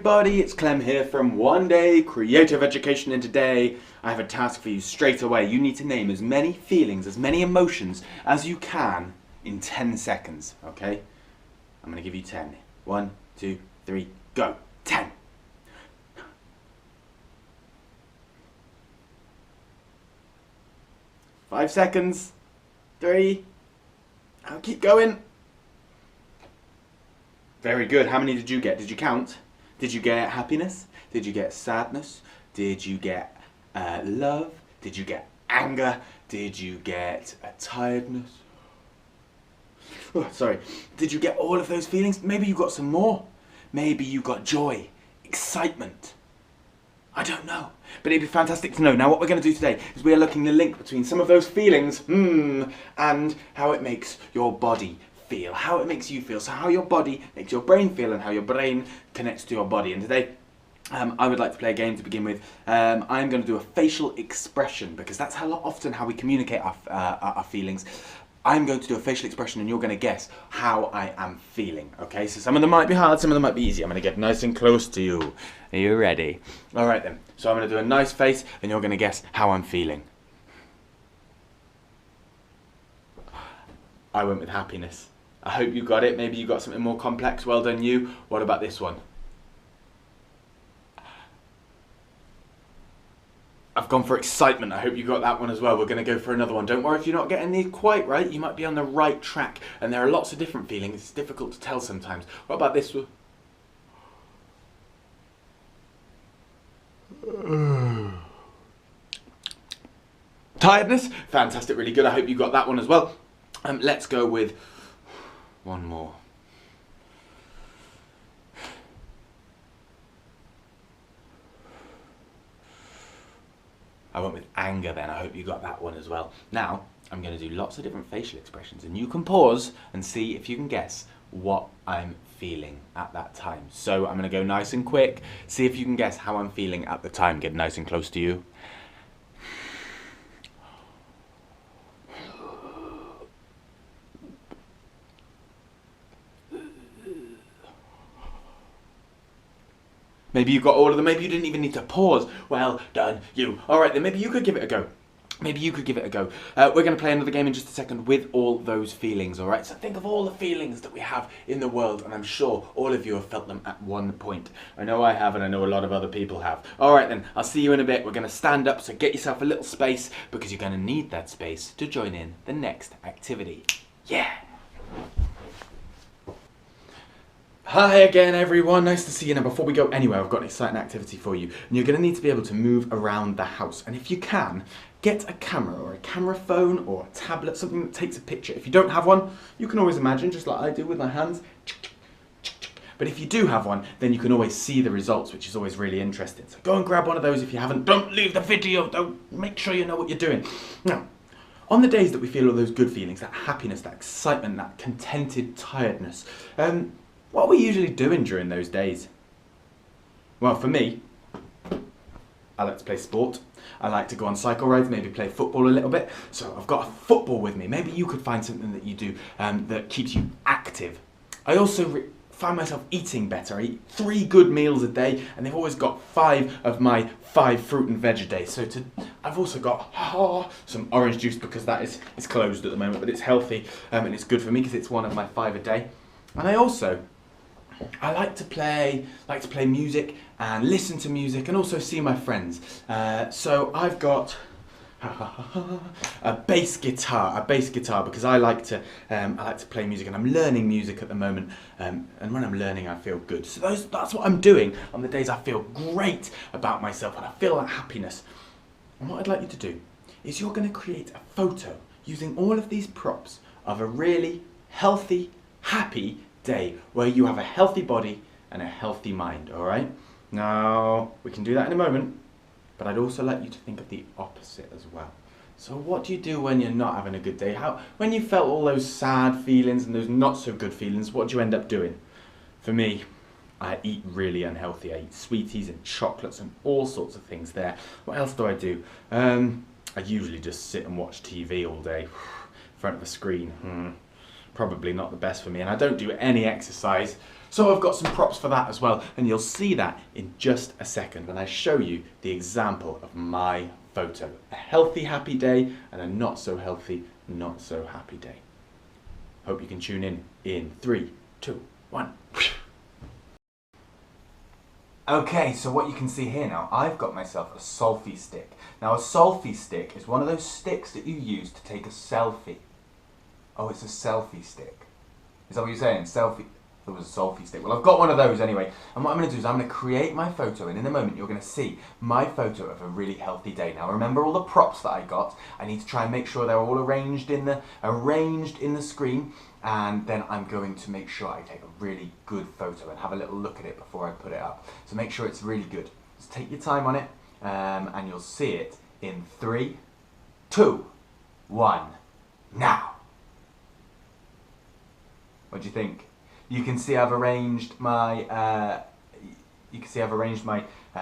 everybody, it's Clem here from One Day Creative Education, and today I have a task for you straight away. You need to name as many feelings, as many emotions as you can in 10 seconds, okay? I'm going to give you 10. 1, 2, 3, go. 10. Five seconds. 3. I'll keep going. Very good. How many did you get? Did you count? Did you get happiness? Did you get sadness? Did you get love? Did you get anger? Did you get tiredness? Oh, sorry. Did you get all of those feelings? Maybe you got some more. Maybe you got joy, excitement. I don't know. But it'd be fantastic to know. Now what we're going to do today is we are looking at the link between some of those feelings and how it makes your body feel, how it makes you feel. So how your body makes your brain feel and how your brain connects to your body. And today I would like to play a game to begin with. I'm going to do a facial expression because that's how often how we communicate our feelings. I'm going to do a facial expression and you're going to guess how I am feeling. Okay, so some of them might be hard, some of them might be easy. I'm going to get nice and close to you. Are you ready? All right then. So I'm going to do a nice face and you're going to guess how I'm feeling. I went with happiness. I hope you got it. Maybe you got something more complex. Well done you. What about this one? I've gone for excitement. I hope you got that one as well. We're going to go for another one. Don't worry if you're not getting these quite right. You might be on the right track. And there are lots of different feelings. It's difficult to tell sometimes. What about this one? Tiredness? Fantastic, really good. I hope you got that one as well. Let's go with one more. I went with anger then. I hope you got that one as well. Now, I'm going to do lots of different facial expressions and you can pause and see if you can guess what I'm feeling at that time. So I'm going to go nice and quick. See if you can guess how I'm feeling at the time. Get nice and close to you. Maybe you got all of them, maybe you didn't even need to pause. Well done, you. All right then, maybe you could give it a go. Maybe you could give it a go. We're going to play another game in just a second with all those feelings, all right? So think of all the feelings that we have in the world, and I'm sure all of you have felt them at one point. I know I have, and I know a lot of other people have. All right then, I'll see you in a bit. We're going to stand up, so get yourself a little space, because you're going to need that space to join in the next activity. Yeah! Hi again everyone, nice to see you. Now before we go anywhere, I've got an exciting activity for you. And you're going to need to be able to move around the house. And if you can, get a camera or a camera phone or a tablet, something that takes a picture. If you don't have one, you can always imagine, just like I do with my hands. But if you do have one, then you can always see the results, which is always really interesting. So go and grab one of those if you haven't. Don't leave the video, though. Make sure you know what you're doing. Now, on the days that we feel all those good feelings, that happiness, that excitement, that contented tiredness, what are we usually doing during those days? Well, for me, I like to play sport. I like to go on cycle rides, maybe play football a little bit. So I've got a football with me. Maybe you could find something that you do that keeps you active. I also find myself eating better. I eat 3 good meals a day, and they've always got 5 of my 5 fruit and veg a day. So I've also got some orange juice because that is closed at the moment, but it's healthy and it's good for me because it's 1 of my 5 a day. And I like to play music and listen to music and also see my friends. So I've got a bass guitar because I like to play music and I'm learning music at the moment. And when I'm learning, I feel good. So that's what I'm doing on the days I feel great about myself and I feel that happiness. And what I'd like you to do is you're going to create a photo using all of these props of a really healthy, happy day where you have a healthy body and a healthy mind, all right? Now, we can do that in a moment, but I'd also like you to think of the opposite as well. So what do you do when you're not having a good day? When you felt all those sad feelings and those not so good feelings, what do you end up doing? For me, I eat really unhealthy. I eat sweeties and chocolates and all sorts of things there. What else do I do? I usually just sit and watch TV all day in front of a screen. Probably not the best for me, and I don't do any exercise. So I've got some props for that as well, and you'll see that in just a second when I show you the example of my photo. A healthy, happy day and a not so healthy, not so happy day. Hope you can tune in 3, 2, 1. Okay, so what you can see here now, I've got myself a selfie stick. Now a selfie stick is one of those sticks that you use to take a selfie. Oh, it's a selfie stick. Is that what you're saying? Selfie? There was a selfie stick. Well, I've got one of those anyway. And what I'm going to do is I'm going to create my photo, and in a moment you're going to see my photo of a really healthy day. Now remember all the props that I got. I need to try and make sure they're all arranged in the screen, and then I'm going to make sure I take a really good photo and have a little look at it before I put it up. So make sure it's really good. Just take your time on it, and you'll see it in 3, 2, 1, now. What do you think? You can see I've arranged my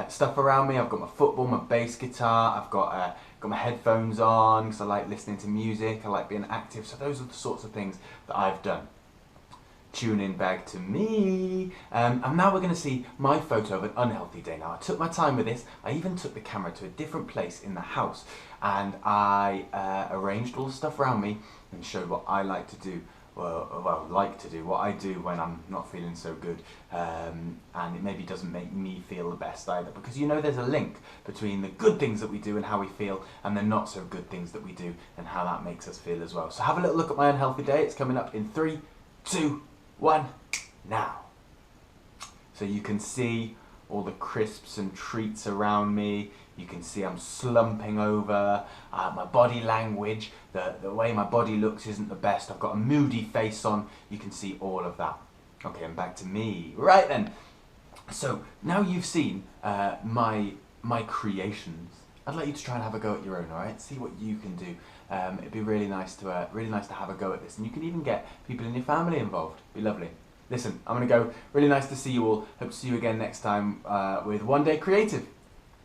stuff around me. I've got my football, my bass guitar. I've got my headphones on because I like listening to music. I like being active. So those are the sorts of things that I've done. Tune in back to me. And now we're going to see my photo of an unhealthy day. Now I took my time with this. I even took the camera to a different place in the house, and I arranged all the stuff around me and showed what I like to do. What I do when I'm not feeling so good, and it maybe doesn't make me feel the best either, because you know there's a link between the good things that we do and how we feel, and the not so good things that we do and how that makes us feel as well. So have a little look at my unhealthy day. It's coming up in 3, 2, 1, now. So you can see all the crisps and treats around me. You can see I'm slumping over. My body language, the way my body looks isn't the best. I've got a moody face on. You can see all of that. Okay, and back to me. Right then. So now you've seen my creations. I'd like you to try and have a go at your own. All right, see what you can do. It'd be really nice to have a go at this, and you can even get people in your family involved. It'd be lovely. Listen, I'm gonna go. Really nice to see you all. Hope to see you again next time with One Day Creative.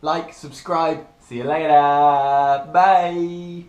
Like, subscribe. See you later. Bye.